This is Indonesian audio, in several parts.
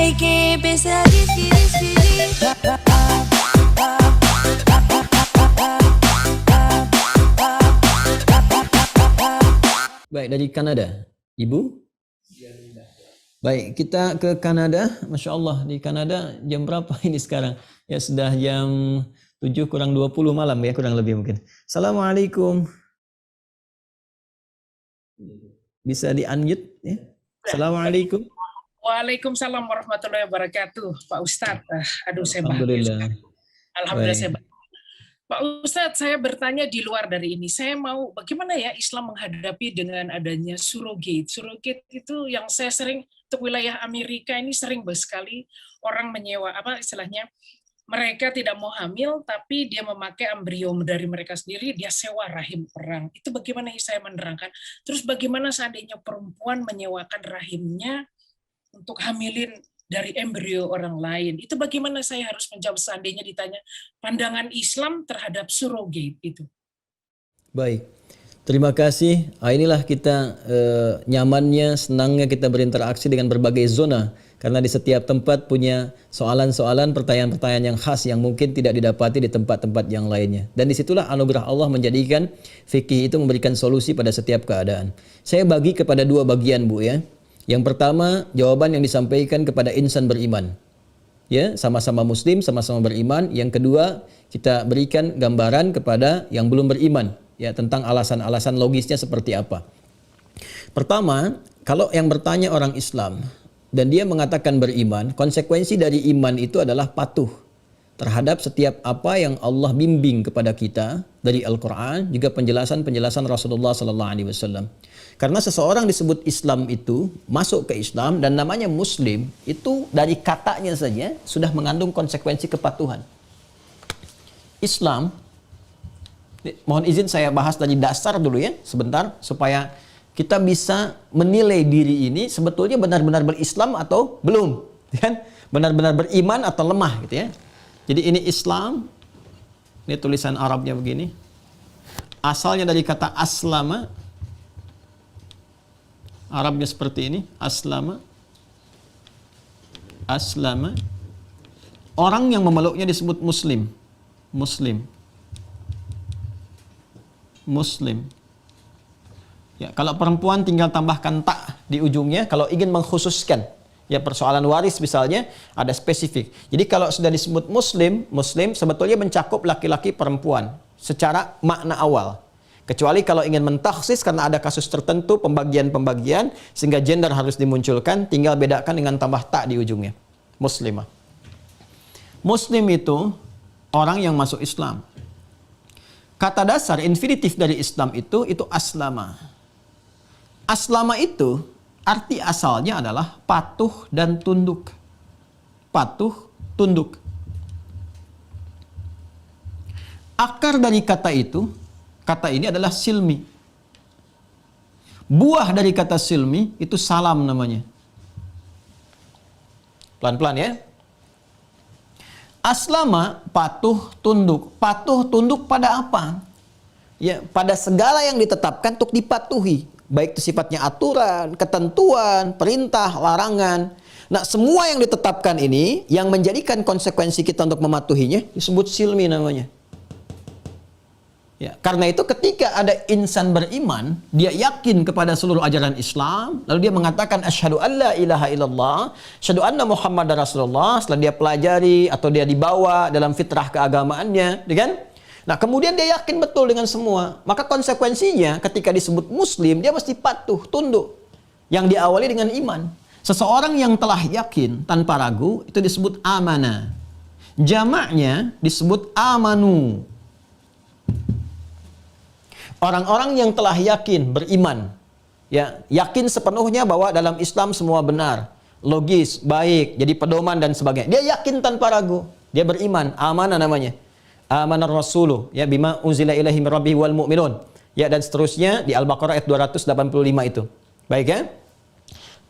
Hay que empezar a Baik, dari Kanada, Ibu? Baik, kita ke Kanada. Masya Allah, di Kanada jam berapa ini sekarang? Ya sudah jam 7 kurang 20 malam ya, kurang lebih mungkin. Assalamualaikum. Bisa di-unmute ya? Assalamualaikum. Waalaikumsalam warahmatullahi wabarakatuh, Pak Ustadz. Aduh, saya bahagia Alhamdulillah. sekali. Alhamdulillah Baik. saya bahagia. Pak Ustadz, saya bertanya di luar dari ini. Saya mau bagaimana ya Islam menghadapi dengan adanya surrogate. Surrogate itu yang saya sering untuk wilayah Amerika ini sering sekali orang menyewa apa istilahnya, mereka tidak mau hamil tapi dia memakai embrio dari mereka sendiri, dia sewa rahim orang. Itu bagaimana saya menerangkan. Terus bagaimana seandainya perempuan menyewakan rahimnya untuk hamilin dari embrio orang lain. Itu bagaimana saya harus menjawab seandainya ditanya pandangan Islam terhadap surrogate itu. Baik, terima kasih. Inilah kita nyamannya, senangnya kita berinteraksi dengan berbagai zona. Karena di setiap tempat punya soalan-soalan, pertanyaan-pertanyaan yang khas yang mungkin tidak didapati di tempat-tempat yang lainnya. Dan disitulah anugerah Allah menjadikan fikih itu memberikan solusi pada setiap keadaan. Saya bagi kepada dua bagian, Bu ya. Yang pertama, jawaban yang disampaikan kepada insan beriman. Ya, sama-sama muslim, sama-sama beriman. Yang kedua, kita berikan gambaran kepada yang belum beriman, ya, tentang alasan-alasan logisnya seperti apa. Pertama, kalau yang bertanya orang Islam dan dia mengatakan beriman, konsekuensi dari iman itu adalah patuh terhadap setiap apa yang Allah bimbing kepada kita dari Al-Quran, juga penjelasan-penjelasan Rasulullah SAW. Karena seseorang disebut Islam itu masuk ke Islam dan namanya Muslim itu dari katanya saja sudah mengandung konsekuensi kepatuhan. Islam, mohon izin saya bahas dari dasar dulu ya sebentar supaya kita bisa menilai diri ini sebetulnya benar-benar berislam atau belum, kan? Benar-benar beriman atau lemah gitu ya. Jadi ini Islam, ini tulisan Arabnya begini. Asalnya dari kata aslama. Arabnya seperti ini, aslama. Aslama. Orang yang memeluknya disebut muslim. Muslim. Muslim. Ya, kalau perempuan tinggal tambahkan tak di ujungnya kalau ingin mengkhususkan. Ya, persoalan waris misalnya ada spesifik. Jadi kalau sudah disebut muslim, muslim sebetulnya mencakup laki-laki perempuan secara makna awal. Kecuali kalau ingin mentakhsis karena ada kasus tertentu pembagian-pembagian sehingga gender harus dimunculkan, tinggal bedakan dengan tambah tak di ujungnya. Muslimah. Muslim itu orang yang masuk Islam. Kata dasar infinitif dari Islam itu aslama. Aslama itu arti asalnya adalah patuh dan tunduk. Patuh, tunduk. Akar dari kata itu, kata ini adalah silmi. Buah dari kata silmi itu salam namanya. Pelan-pelan ya. Aslama, patuh, tunduk. Patuh, tunduk pada apa? Ya, pada segala yang ditetapkan untuk dipatuhi. Baik itu sifatnya aturan, ketentuan, perintah, larangan. Nah, semua yang ditetapkan ini, yang menjadikan konsekuensi kita untuk mematuhinya, disebut silmi namanya. Ya, karena itu ketika ada insan beriman, dia yakin kepada seluruh ajaran Islam, lalu dia mengatakan asyhadu alla ilaha illallah, asyhadu anna Muhammadar Rasulullah, setelah dia pelajari atau dia dibawa dalam fitrah keagamaannya, kan? Nah, kemudian dia yakin betul dengan semua. Maka konsekuensinya ketika disebut muslim, dia mesti patuh, tunduk. Yang diawali dengan iman. Seseorang yang telah yakin tanpa ragu itu disebut amanah. Jamaknya disebut amanu. Orang-orang yang telah yakin, beriman, ya, yakin sepenuhnya bahwa dalam Islam semua benar, logis, baik, jadi pedoman dan sebagainya. Dia yakin tanpa ragu, dia beriman, amanah namanya. Amanar rasulu, ya, bima unzila ilaihi min rabbihi wal mu'minun. Ya, dan seterusnya di Al-Baqarah ayat 285 itu. Baik ya?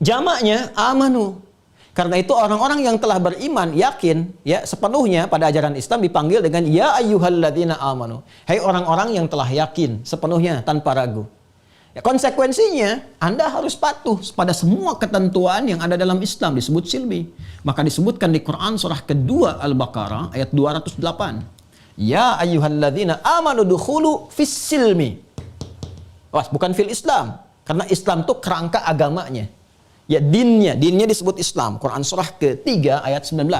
Jamaknya amanu. Karena itu orang-orang yang telah beriman, yakin, ya, sepenuhnya pada ajaran Islam dipanggil dengan ya ayyuhalladzina amanu. Hai orang-orang yang telah yakin sepenuhnya tanpa ragu. Ya, konsekuensinya, Anda harus patuh pada semua ketentuan yang ada dalam Islam, disebut silmi. Maka disebutkan di Quran surah kedua Al-Baqarah ayat 208. Ya ayyuhalladzina amanu dukhulu fis silmi. Wah, bukan fil Islam. Karena Islam itu kerangka agamanya. Ya, dinnya disebut Islam. Quran surah ketiga ayat 19.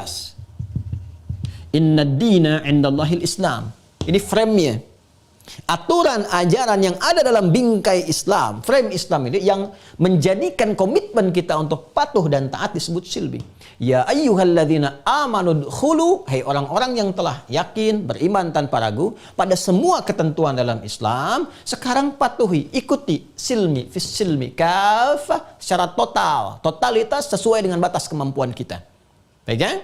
Inna dina indallahil Islam. Ini frame-nya. Aturan ajaran yang ada dalam bingkai Islam, frame Islam ini yang menjadikan komitmen kita untuk patuh dan taat disebut silmi. Ya ayyuhalladzina amanu khulu, hai orang-orang yang telah yakin, beriman tanpa ragu pada semua ketentuan dalam Islam, sekarang patuhi, ikuti silmi, fis silmi, kafah, secara total, totalitas sesuai dengan batas kemampuan kita. Baik ya?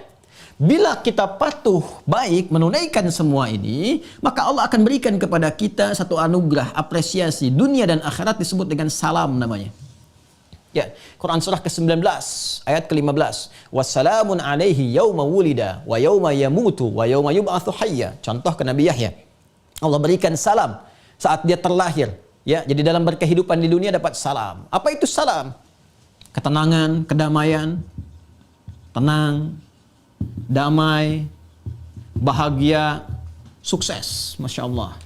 Bila kita patuh, baik, menunaikan semua ini, maka Allah akan berikan kepada kita satu anugerah, apresiasi, dunia dan akhirat disebut dengan salam namanya. Ya, Quran surah ke-19, ayat ke-15. Wassalamun alaihi yawma wulida, wa yawma yamutu, wa yawma yub'atsu hayya. Contoh ke Nabi Yahya. Allah berikan salam saat dia terlahir. Ya, jadi dalam berkehidupan di dunia dapat salam. Apa itu salam? Ketenangan, kedamaian, tenang, damai, bahagia, sukses, Masya Allah.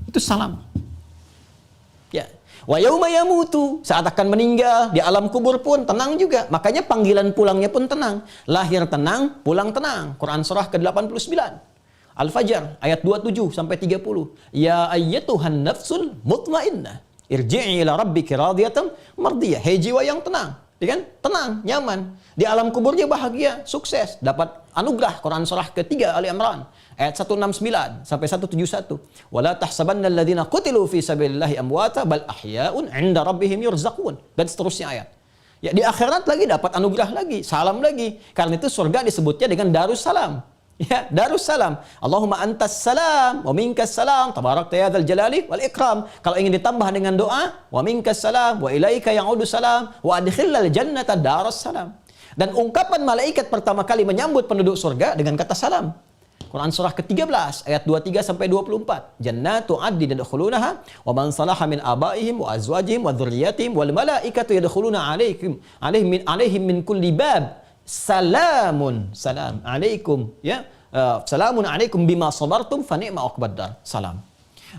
Itu salam. Ya. Wa yauma yamutu, saat akan meninggal di alam kubur pun tenang juga. Makanya panggilan pulangnya pun tenang. Lahir tenang, pulang tenang. Quran surah ke-89. Al-Fajr ayat 27 sampai 30. Ya ayyatuhan nafsul mutmainnah, irji'i ila rabbiki radiyatan mardiyah. Hei jiwa yang tenang. Ya kan? Tenang, nyaman. Di alam kuburnya bahagia, sukses, dapat anugerah. Quran surah ketiga Ali Imran ayat 169 sampai 171. Wala tahsabanna alladziina qutilu fi sabilillahi amwata bal ahya'un 'inda rabbihim yurzaqun. Dan seterusnya ayat. Ya, di akhirat lagi dapat anugerah lagi, salam lagi. Karena itu surga disebutnya dengan Darussalam. Ya, Darussalam. Allahumma antas salam wa minkas salam tabarakta ya dzal jalali wal ikram. Kalau ingin ditambah dengan doa, wa minkas salam wa ilaika ya'udu salam wa adkhilal jannata darussalam. Dan ungkapan malaikat pertama kali menyambut penduduk surga dengan kata salam. Quran surah ke-13 ayat 23 sampai 24. Jannatu 'adnin yadkhulunaha wa man salaha min abaihim wa azwajihim wa dzurriyyatihim wal malaikatu yadkhuluna 'alaihim min kulli bab. Salamun salam alaikum ya, salamun alaikum bima sabartum fa ni'ma uqbaddar. Salam.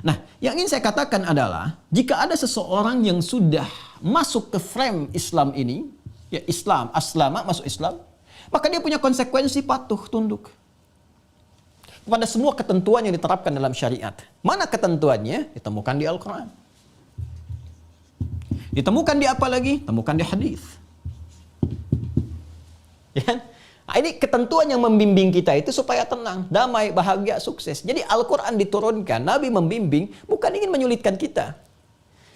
Nah, yang ingin saya katakan adalah jika ada seseorang yang sudah masuk ke frame Islam ini, ya Islam, aslama masuk Islam, maka dia punya konsekuensi patuh tunduk pada semua ketentuan yang diterapkan dalam syariat. Mana ketentuannya? Ditemukan di Al-Quran. Ditemukan di apa lagi? Temukan di hadis. Ya. Nah, ini ketentuan yang membimbing kita itu supaya tenang, damai, bahagia, sukses. Jadi Al-Quran diturunkan, Nabi membimbing, bukan ingin menyulitkan kita.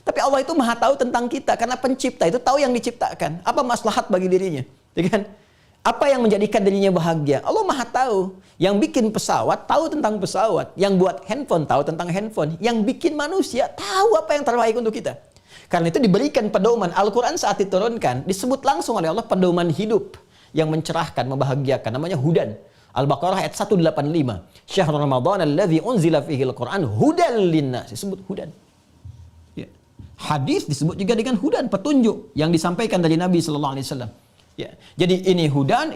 Tapi Allah itu maha tahu tentang kita, karena pencipta itu tahu yang diciptakan. Apa maslahat bagi dirinya. Ya kan? Apa yang menjadikan dirinya bahagia. Allah maha tahu. Yang bikin pesawat, tahu tentang pesawat. Yang buat handphone, tahu tentang handphone. Yang bikin manusia, tahu apa yang terbaik untuk kita. Karena itu diberikan pedoman. Al-Quran saat diturunkan, disebut langsung oleh Allah pedoman hidup. Yang mencerahkan, membahagiakan, namanya hudan. Al-Baqarah ayat 185. Syahrul Ramadan alladzi unzila fihi al-Qur'an hudan linnas. Disebut hudan. Ya. Hadis disebut juga dengan hudan, petunjuk yang disampaikan dari Nabi sallallahu alaihi wasallam. Ya. Jadi ini hudan,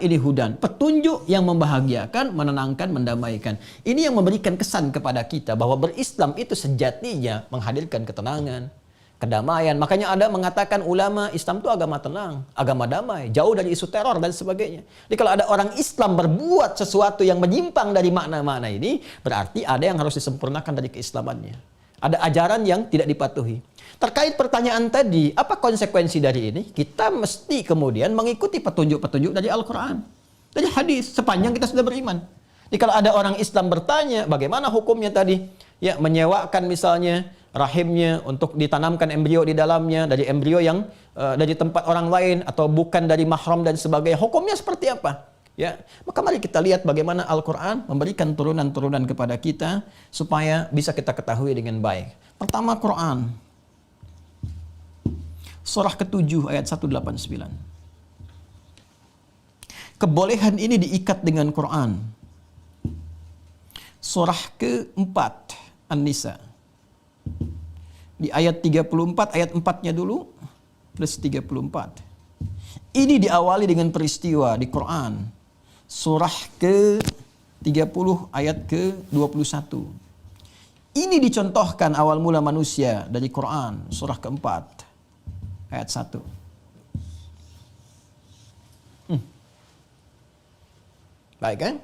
petunjuk yang membahagiakan, menenangkan, mendamaikan. Ini yang memberikan kesan kepada kita bahwa berislam itu sejatinya menghadirkan ketenangan, kedamaian. Makanya ada mengatakan ulama Islam itu agama tenang, agama damai, jauh dari isu teror dan sebagainya. Jadi kalau ada orang Islam berbuat sesuatu yang menyimpang dari makna-makna ini, berarti ada yang harus disempurnakan dari keislamannya. Ada ajaran yang tidak dipatuhi. Terkait pertanyaan tadi, apa konsekuensi dari ini? Kita mesti kemudian mengikuti petunjuk-petunjuk dari Al-Quran, dari hadis, sepanjang kita sudah beriman. Jadi kalau ada orang Islam bertanya, bagaimana hukumnya tadi? Ya, menyewakan misalnya rahimnya untuk ditanamkan embrio di dalamnya, dari embrio yang dari tempat orang lain atau bukan dari mahram dan sebagainya. Hukumnya seperti apa? Ya, maka mari kita lihat bagaimana Al-Quran memberikan turunan-turunan kepada kita supaya bisa kita ketahui dengan baik. Pertama, Quran surah ke-7 ayat 189. Kebolehan ini diikat dengan Quran. Surah ke-4 An-Nisa Di ayat 34, ayat 4-nya dulu, plus 34. Ini diawali dengan peristiwa di Quran. Surah ke-30 ayat ke-21. Ini dicontohkan awal mula manusia dari Quran, surah keempat, ayat 1. Baik kan?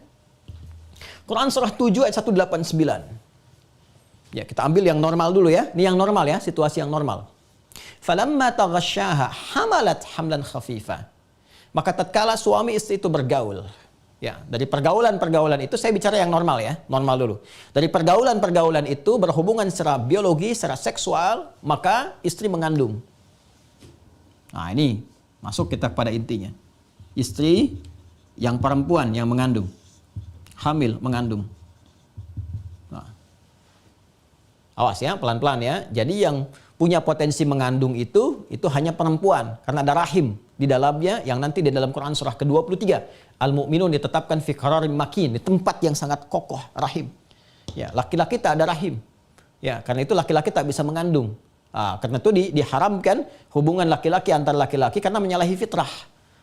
Quran surah 7 ayat 189. Ya, kita ambil yang normal dulu ya. Ini yang normal ya, situasi yang normal. Falamma taghasyaha hamalat hamlan khafifa. Maka tatkala suami istri itu bergaul. Ya, dari pergaulan-pergaulan itu saya bicara yang normal ya, normal dulu. Dari pergaulan-pergaulan itu berhubungan secara biologi, secara seksual, maka istri mengandung. Nah, ini masuk kita pada intinya. Istri yang perempuan yang mengandung. Hamil, mengandung. Nah. Awas ya, pelan-pelan ya. Jadi yang punya potensi mengandung itu hanya perempuan karena ada rahim di dalamnya yang nanti di dalam Quran surah ke-23 Al-Mu'minun ditetapkan fi qararin makin, di tempat yang sangat kokoh, rahim. Ya, laki-laki tak ada rahim. Ya, karena itu laki-laki tak bisa mengandung. Karena itu diharamkan hubungan laki-laki antar laki-laki karena menyalahi fitrah.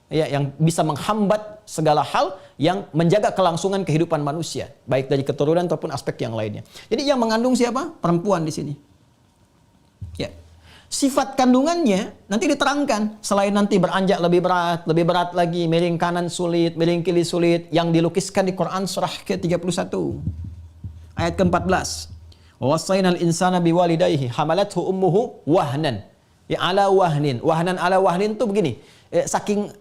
Ya, yang bisa menghambat segala hal yang menjaga kelangsungan kehidupan manusia, baik dari keturunan ataupun aspek yang lainnya. Jadi yang mengandung siapa? Perempuan di sini. Ya. Sifat kandungannya nanti diterangkan. Selain nanti beranjak lebih berat lagi, miring kanan sulit, miring kiri sulit, yang dilukiskan di Quran surah ke-31 ayat ke-14. Wasainal insana biwalidayhi hamalathu ummuhu wahnan. Ya, ala wahnin. Wahnan ala wahnin itu begini. Saking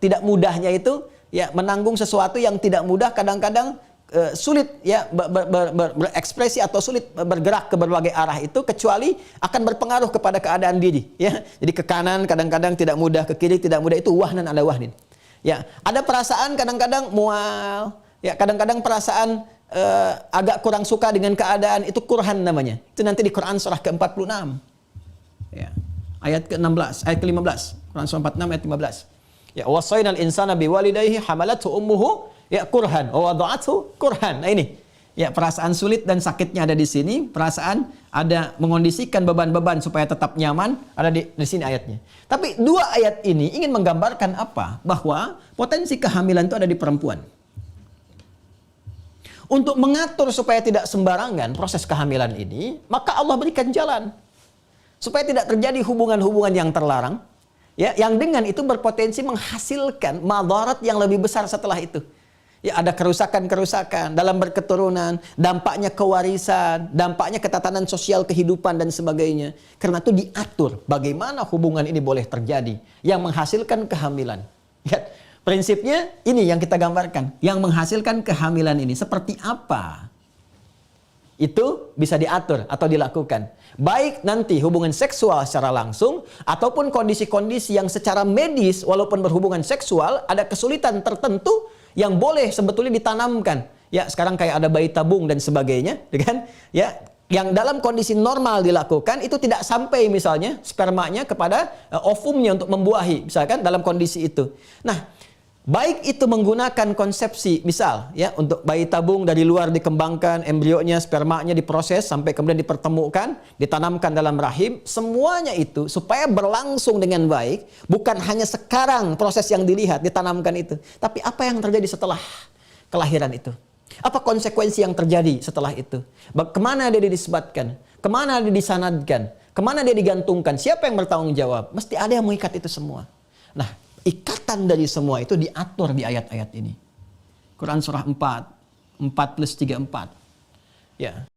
tidak mudahnya itu ya menanggung sesuatu yang tidak mudah, kadang-kadang sulit ya berekspresi atau sulit bergerak ke berbagai arah itu, kecuali akan berpengaruh kepada keadaan diri ya. Jadi ke kanan kadang-kadang tidak mudah, ke kiri tidak mudah, itu wahnan ala wahnin. Ya, ada perasaan kadang-kadang mual, ya kadang-kadang perasaan agak kurang suka dengan keadaan, itu kurhan namanya. Itu nanti di Quran surah ke-46. Ya. Ayat ke-16, ayat ke-15. Quran surah 46 ayat 15. Ya, wasainal insana biwalidayhi hamalathu ummuhu ya kurhan wa wada'athu kurhan. Nah ini. Ya, perasaan sulit dan sakitnya ada di sini, perasaan ada mengondisikan beban-beban supaya tetap nyaman ada di sini ayatnya. Tapi dua ayat ini ingin menggambarkan apa? Bahwa potensi kehamilan itu ada di perempuan. Untuk mengatur supaya tidak sembarangan proses kehamilan ini, maka Allah berikan jalan supaya tidak terjadi hubungan-hubungan yang terlarang, ya, yang dengan itu berpotensi menghasilkan madarat yang lebih besar setelah itu. Ya, ada kerusakan-kerusakan dalam berketurunan, dampaknya kewarisan, dampaknya ketatanan sosial kehidupan dan sebagainya. Karena itu diatur bagaimana hubungan ini boleh terjadi yang menghasilkan kehamilan. Ya, prinsipnya ini yang kita gambarkan, yang menghasilkan kehamilan ini seperti apa? Itu bisa diatur atau dilakukan. Baik nanti hubungan seksual secara langsung ataupun kondisi-kondisi yang secara medis walaupun berhubungan seksual ada kesulitan tertentu yang boleh sebetulnya ditanamkan. Ya, sekarang kayak ada bayi tabung dan sebagainya, kan? Ya, yang dalam kondisi normal dilakukan itu tidak sampai misalnya spermanya kepada ovumnya untuk membuahi, misalkan dalam kondisi itu. Nah, baik itu menggunakan konsepsi, misal ya untuk bayi tabung dari luar dikembangkan, embrionya, spermanya diproses sampai kemudian dipertemukan, ditanamkan dalam rahim, semuanya itu supaya berlangsung dengan baik, bukan hanya sekarang proses yang dilihat ditanamkan itu, tapi apa yang terjadi setelah kelahiran itu. Apa konsekuensi yang terjadi setelah itu? Kemana dia disebatkan? Kemana dia disanadkan? Kemana dia digantungkan? Siapa yang bertanggung jawab? Mesti ada yang mengikat itu semua. Nah, ikatan dari semua itu diatur di ayat-ayat ini. Quran surah 4 plus 3, 4. Ya.